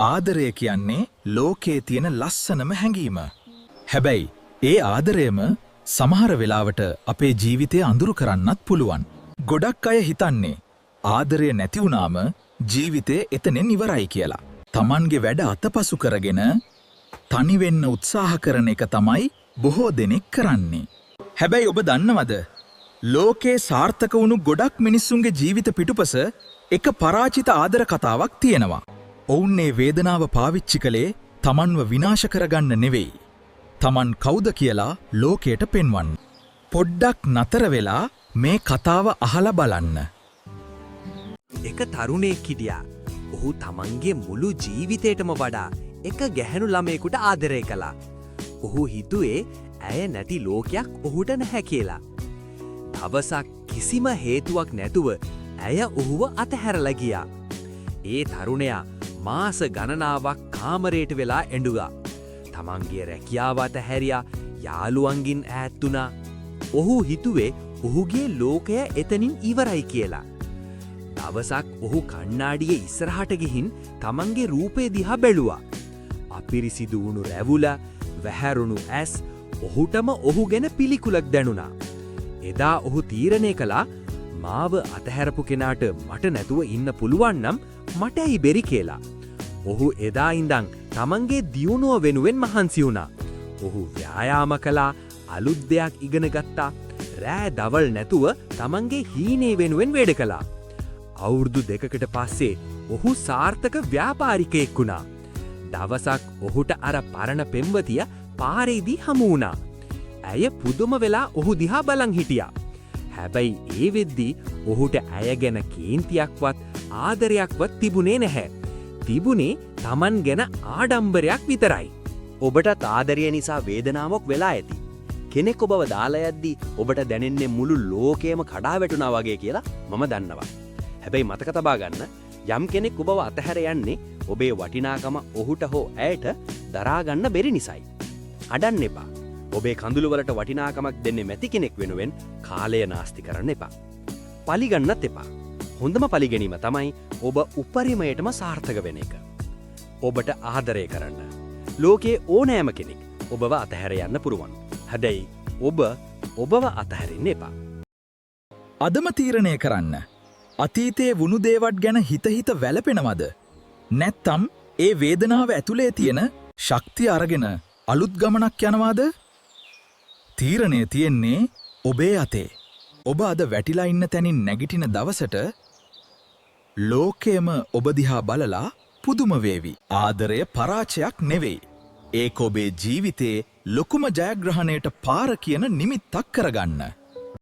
ආදරය කියන්නේ ලෝකයේ තියෙන ලස්සනම හැඟීම. හැබැයි ඒ ආදරයම සමහර වෙලාවට අපේ ජීවිතය අඳුරු කරන්නත් පුළුවන්. ගොඩක් අය හිතන්නේ ආදරය නැති වුණාම ජීවිතේ එතනින් ඉවරයි කියලා. Tamanගේ වැඩ අතපසු කරගෙන තනි වෙන්න උත්සාහ කරන එක තමයි බොහෝ දෙනෙක් කරන්නේ. හැබැයි ඔබ දන්නවද? ලෝකේ සාර්ථක වුණු ගොඩක් මිනිස්සුන්ගේ ජීවිත පිටුපස එක පරාජිත ආදර කතාවක් තියෙනවා. ඔවුන් මේ වේදනාව පාවිච්චි කළේ Tamanව විනාශ කරගන්න නෙවෙයි. Taman කවුද කියලා ලෝකයට පෙන්වන්න. පොඩ්ඩක් නතර වෙලා මේ කතාව අහලා බලන්න. එක තරුණයෙක් හිටියා. ඔහු තමන්ගේ මුළු ජීවිතේටම වඩා එක ගැහැණු ළමයෙකුට ආදරය කළා. ඔහු හිතුවේ ඇය නැති ලෝකයක් ඔහුට නැහැ කියලා. දවසක් කිසිම හේතුවක් නැතුව ඇය ඔහුව අතහැරලා ගියා. ඒ තරුණයා මාස ගණනාවක් කාමරයට වෙලා ඇඬුවා. තමන්ගේ රැකියාව අතහැරියා, යාළුවන්ගෙන් ඈත් වුණා. ඔහු හිතුවේ ඔහුගේ ලෝකය එතනින් ඉවරයි කියලා. දවසක් ඔහු කණ්ණාඩියේ ඉස්සරහට ගිහින් තමන්ගේ රූපය දිහා බැලුවා. අපිරිසිදු වුණු රැවුල, වැහැරුණු ඇස්, ඔහුටම ඔහු ගැන පිළිකුලක් දැනුණා. එදා ඔහු තීරණය කළා මාව අතහැරපු කෙනාට මට නැතුව ඉන්න පුළුවන් නම් මට ඇයි බැරි කියලා. ඔහු එදා ඉඳන් තමන්ගේ දියුණුව වෙනුවෙන් මහන්සි වුණා. ඔහු ව්‍යායාම කළා, අලුත් දෙයක් ඉගෙන ගත්තා. රෑ දවල් නැතුව තමන්ගේ හීනේ වෙනුවෙන් වැඩ කළා. අවුරුදු 2කට පස්සේ ඔහු සාර්ථක ව්‍යාපාරිකයෙක් වුණා. දවසක් ඔහුට අර පරණ පෙම්වතිය පාරේදී හමු වුණා. ඇය පුදුම වෙලා ඔහු දිහා බලන් හිටියා. හැබැයි ඒ වෙද්දී ඔහුට ඇය ගැන කේන්තියක්වත් ආදරයක්වත් තිබුණේ නැහැ. තිබුණේ Taman ගැන ආඩම්බරයක් විතරයි. ඔබටත් ආදරය නිසා වේදනාවක් වෙලා ඇති. කෙනෙක් ඔබව දාලා යද්දී ඔබට දැනෙන්නේ මුළු ලෝකයම කඩා වැටුණා වගේ කියලා මම දන්නවා. හැබැයි මතක තබා ගන්න, යම් කෙනෙක් ඔබව අතහැර යන්නේ ඔබේ වටිනාකම ඔහුට හෝ ඇයට දරා ගන්න බැරි නිසායි. අඩන්න එපා. ඔබේ කඳුළු වලට වටිනාකමක් දෙන්නේ නැති කෙනෙක් වෙනුවෙන් කාලය නාස්ති කරන්න එපා. පලිගන්නත් එපා. හොඳම පලිගැනීම තමයි ඔබ උපරිමයටම සාර්ථක වෙන එක. ඔබට ආදරය කරන්න ලෝකයේ ඕනෑම කෙනෙක් ඔබව අතහැර යන්න පුරුවන්. හැබැයි ඔබව අතහැරෙන්න එපා. අදම තීරණය කරන්න. අතීතයේ වුණු දේවල් ගැන හිත වැළපෙනවද? නැත්තම් ඒ වේදනාව ඇතුලේ තියෙන ශක්තිය අරගෙන අලුත් ගමනක් යනවාද? තීරණය තියෙන්නේ ඔබේ අතේ. ඔබ අද වැටිලා ඉන්න තැනින් නැගිටින දවසට ලෝකයම ඔබ දිහා බලලා පුදුම වේවි. ආදරය පරාජයක් නෙවෙයි. ඒක ඔබේ ජීවිතේ ලොකුම ජයග්‍රහණයට පාර කියන නිමිත්තක් කරගන්න.